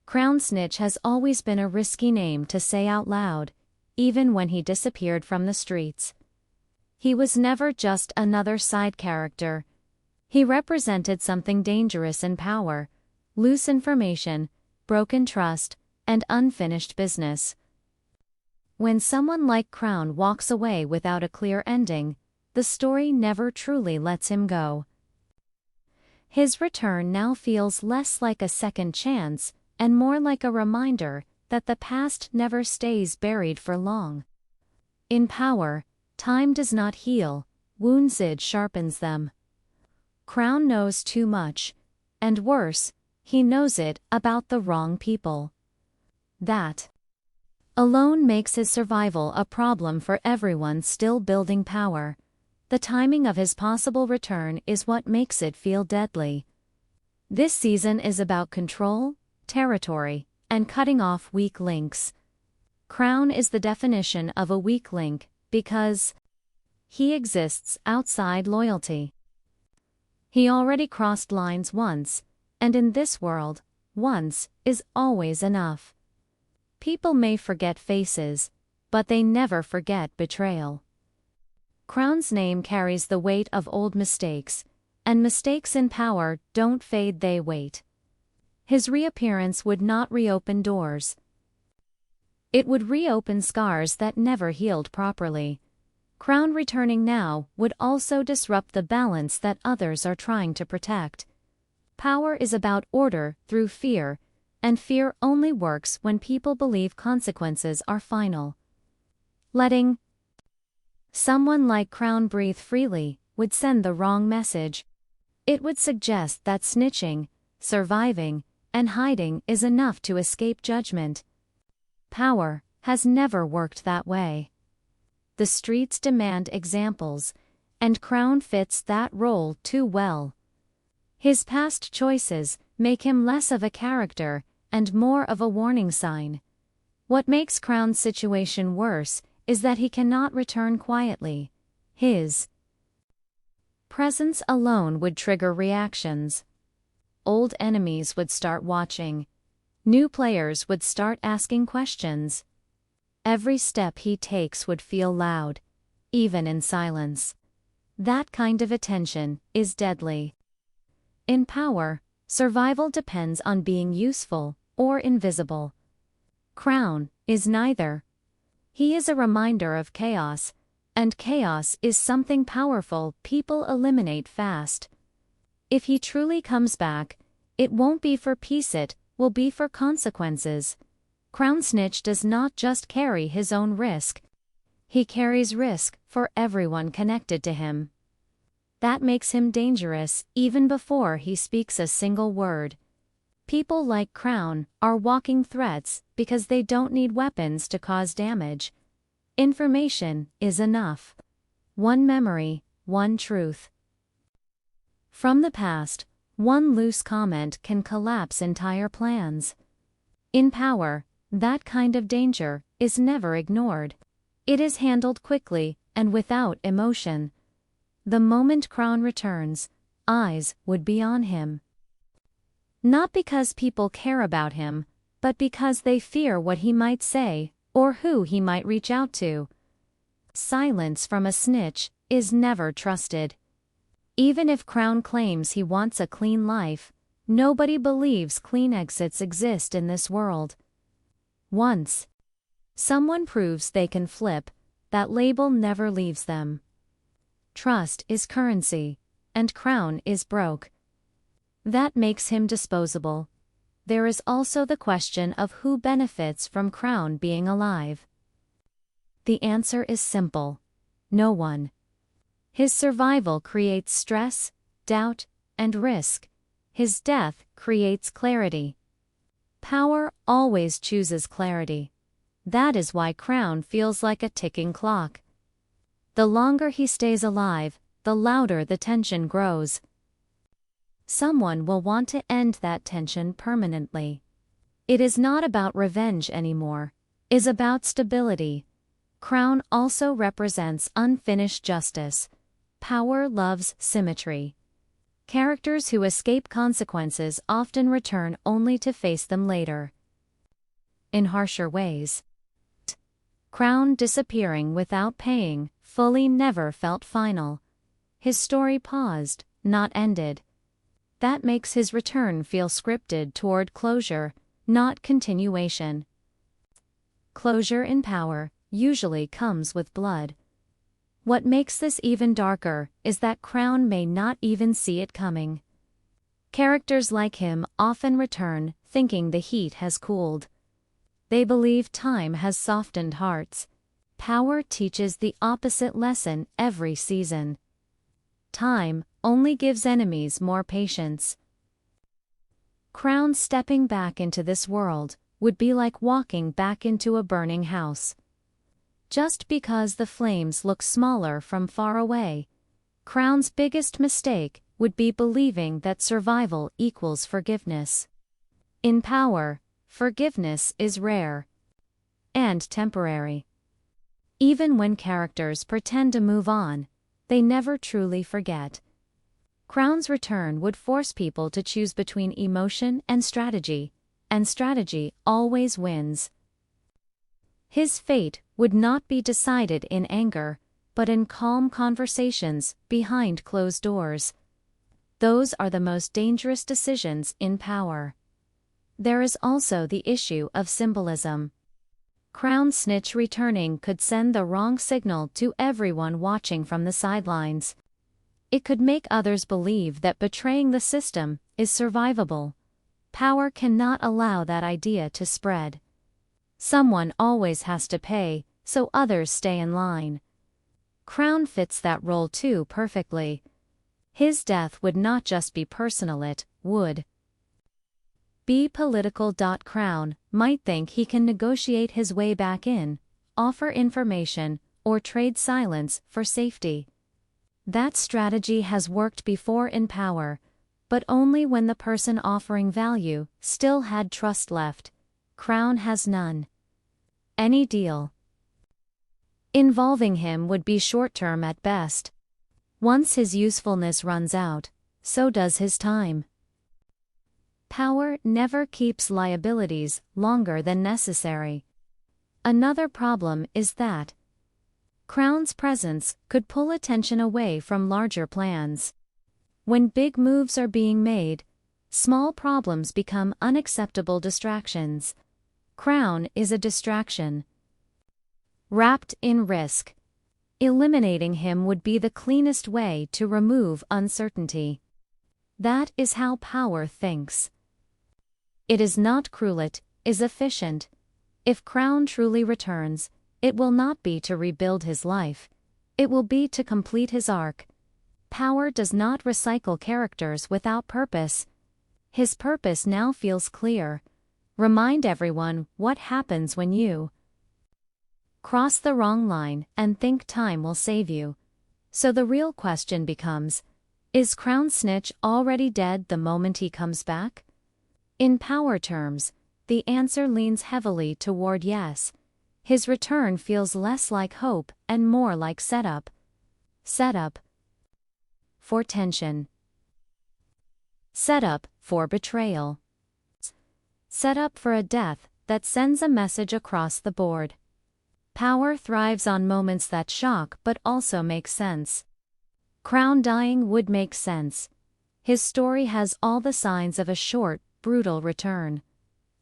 Crown Snitch has always been a risky name to say out loud, even when he disappeared from the streets. He was never just another side character. He represented something dangerous in power, loose information, broken trust, and unfinished business. When someone like Crown walks away without a clear ending, the story never truly lets him go. His return now feels less like a second chance and more like a reminder that the past never stays buried for long. In power, time does not heal, wounds it sharpens them. Crown knows too much, and worse, he knows it about the wrong people. That alone makes his survival a problem for everyone still building power. The timing of his possible return is what makes it feel deadly. This season is about control, territory, and cutting off weak links. Crown is the definition of a weak link because he exists outside loyalty. He already crossed lines once, and in this world, once is always enough. People may forget faces, but they never forget betrayal. Crown's name carries the weight of old mistakes, and mistakes in power don't fade, they wait. His reappearance would not reopen doors. It would reopen scars that never healed properly. Crown returning now would also disrupt the balance that others are trying to protect. Power is about order through fear, and fear only works when people believe consequences are final. Letting someone like Crown breathe freely would send the wrong message. It would suggest that snitching, surviving, and hiding is enough to escape judgment. Power has never worked that way. The streets demand examples, and Crown fits that role too well. His past choices make him less of a character and more of a warning sign. What makes Crown's situation worse is that he cannot return quietly. His presence alone would trigger reactions. Old enemies would start watching. New players would start asking questions. Every step he takes would feel loud, even in silence. That kind of attention is deadly. In power, survival depends on being useful or invisible. Crown is neither. He is a reminder of chaos, and chaos is something powerful people eliminate fast. If he truly comes back, it won't be for peace, it will be for consequences. Crown Snitch does not just carry his own risk. He carries risk for everyone connected to him. That makes him dangerous even before he speaks a single word. People like Crown are walking threats because they don't need weapons to cause damage. Information is enough. One memory, one truth. From the past, one loose comment can collapse entire plans. In power, that kind of danger is never ignored. It is handled quickly and without emotion. The moment Crown returns, eyes would be on him. Not because people care about him, but because they fear what he might say or who he might reach out to. Silence from a snitch is never trusted. Even if Crown claims he wants a clean life, nobody believes clean exits exist in this world. Once someone proves they can flip, that label never leaves them. Trust is currency, and Crown is broke. That makes him disposable. There is also the question of who benefits from Crown being alive. The answer is simple: no one. His survival creates stress, doubt, and risk. His death creates clarity. Power always chooses clarity. That is why Crown feels like a ticking clock. The longer he stays alive, the louder the tension grows. Someone will want to end that tension permanently. It is not about revenge anymore. It is about stability. Crown also represents unfinished justice. Power loves symmetry. Characters who escape consequences often return only to face them later. in harsher ways. Crown disappearing without paying fully never felt final. His story paused, not ended. That makes his return feel scripted toward closure, not continuation. Closure in power usually comes with blood. What makes this even darker is that Crown may not even see it coming. Characters like him often return thinking the heat has cooled. They believe time has softened hearts. Power teaches the opposite lesson every season. Time only gives enemies more patience. Crown stepping back into this world would be like walking back into a burning house. Just because the flames look smaller from far away, Crown's biggest mistake would be believing that survival equals forgiveness. In power, forgiveness is rare and temporary. Even when characters pretend to move on, they never truly forget. Crown's return would force people to choose between emotion and strategy always wins. His fate would not be decided in anger, but in calm conversations behind closed doors. Those are the most dangerous decisions in power. There is also the issue of symbolism. Crown Snitch returning could send the wrong signal to everyone watching from the sidelines. It could make others believe that betraying the system is survivable. Power cannot allow that idea to spread. Someone always has to pay, so others stay in line. Crown fits that role too perfectly. His death would not just be personal, it would be political. Crown might think he can negotiate his way back in, offer information, or trade silence for safety. That strategy has worked before in power, but only when the person offering value still had trust left. Crown has none. Any deal involving him would be short-term at best. Once his usefulness runs out, so does his time. Power never keeps liabilities longer than necessary. Another problem is that Crown's presence could pull attention away from larger plans. When big moves are being made, small problems become unacceptable distractions. Crown is a distraction wrapped in risk. Eliminating him would be the cleanest way to remove uncertainty. That is how power thinks. It is not cruel, it is efficient. If Crown truly returns, it will not be to rebuild his life. It will be to complete his arc. Power does not recycle characters without purpose. His purpose now feels clear. Remind everyone what happens when you cross the wrong line and think time will save you. So the real question becomes, is Crown Snitch already dead the moment he comes back? In power terms, the answer leans heavily toward yes. His return feels less like hope and more like setup. Setup for tension. Setup for betrayal. Setup for a death that sends a message across the board. Power thrives on moments that shock but also make sense. Crown dying would make sense. His story has all the signs of a short, brutal return.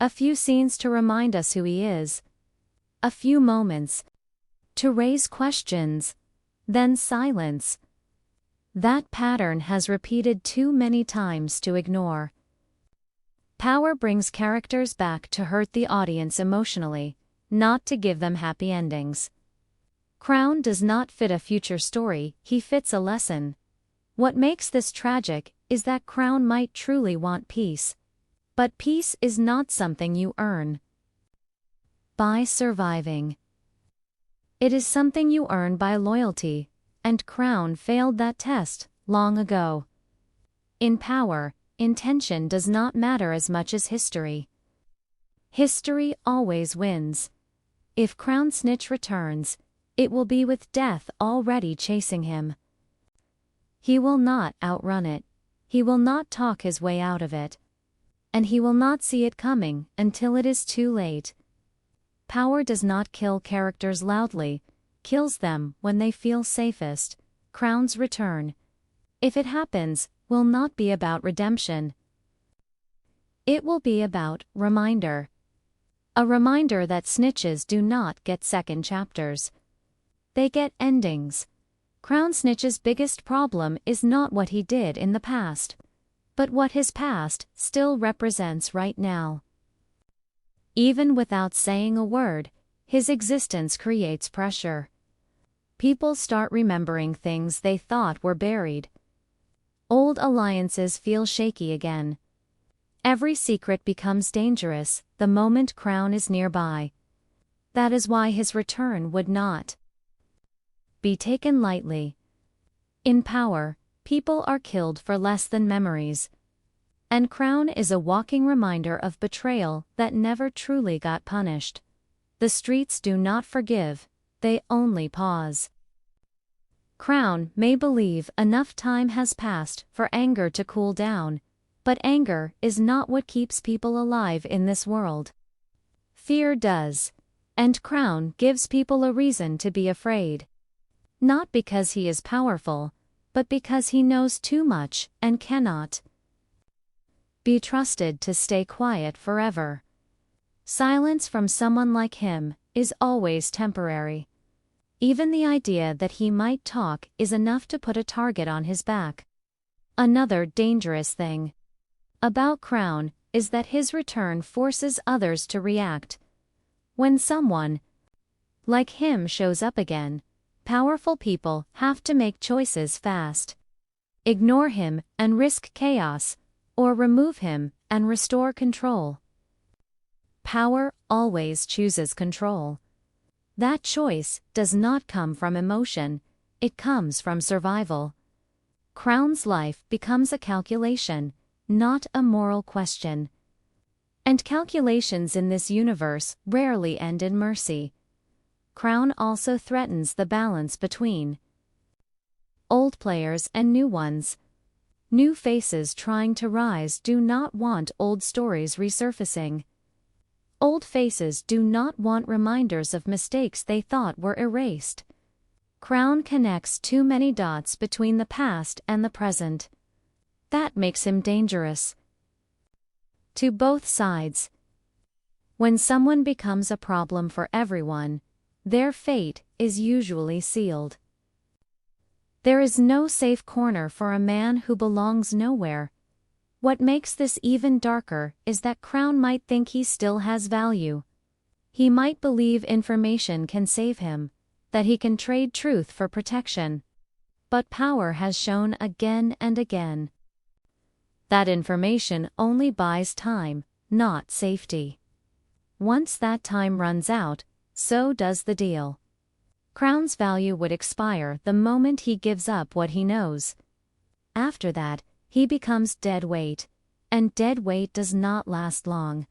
A few scenes to remind us who he is. A few moments to raise questions. Then silence. That pattern has repeated too many times to ignore. Power brings characters back to hurt the audience emotionally, not to give them happy endings. Crown does not fit a future story, he fits a lesson. What makes this tragic is that Crown might truly want peace. But peace is not something you earn by surviving. It is something you earn by loyalty, and Crown failed that test long ago. In power, intention does not matter as much as history. History always wins. If Crown Snitch returns, it will be with death already chasing him. He will not outrun it. He will not talk his way out of it. And he will not see it coming until it is too late. Power does not kill characters loudly, kills them when they feel safest. Crown's return, if it happens, will not be about redemption. It will be about reminder. A reminder that snitches do not get second chapters. They get endings. Crown Snitch's biggest problem is not what he did in the past, but what his past still represents right now. Even without saying a word, his existence creates pressure. People start remembering things they thought were buried. Old alliances feel shaky again. Every secret becomes dangerous the moment Crown is nearby. That is why his return would not be taken lightly. In power, people are killed for less than memories. And Crown is a walking reminder of betrayal that never truly got punished. The streets do not forgive, they only pause. Crown may believe enough time has passed for anger to cool down, but anger is not what keeps people alive in this world. Fear does. And Crown gives people a reason to be afraid. Not because he is powerful, but because he knows too much and cannot be trusted to stay quiet forever. Silence from someone like him is always temporary. Even the idea that he might talk is enough to put a target on his back. Another dangerous thing about Crown is that his return forces others to react. When someone like him shows up again, powerful people have to make choices fast. Ignore him and risk chaos, or remove him and restore control. Power always chooses control. That choice does not come from emotion, it comes from survival. Crown's life becomes a calculation, not a moral question. And calculations in this universe rarely end in mercy. Crown also threatens the balance between old players and new ones. New faces trying to rise do not want old stories resurfacing. Old faces do not want reminders of mistakes they thought were erased. Crown connects too many dots between the past and the present. That makes him dangerous to both sides. When someone becomes a problem for everyone, their fate is usually sealed. There is no safe corner for a man who belongs nowhere. What makes this even darker is that Crown might think he still has value. He might believe information can save him, that he can trade truth for protection. But power has shown again and again that information only buys time, not safety. Once that time runs out, so does the deal. Crown's value would expire the moment he gives up what he knows. After that, he becomes dead weight, and dead weight does not last long.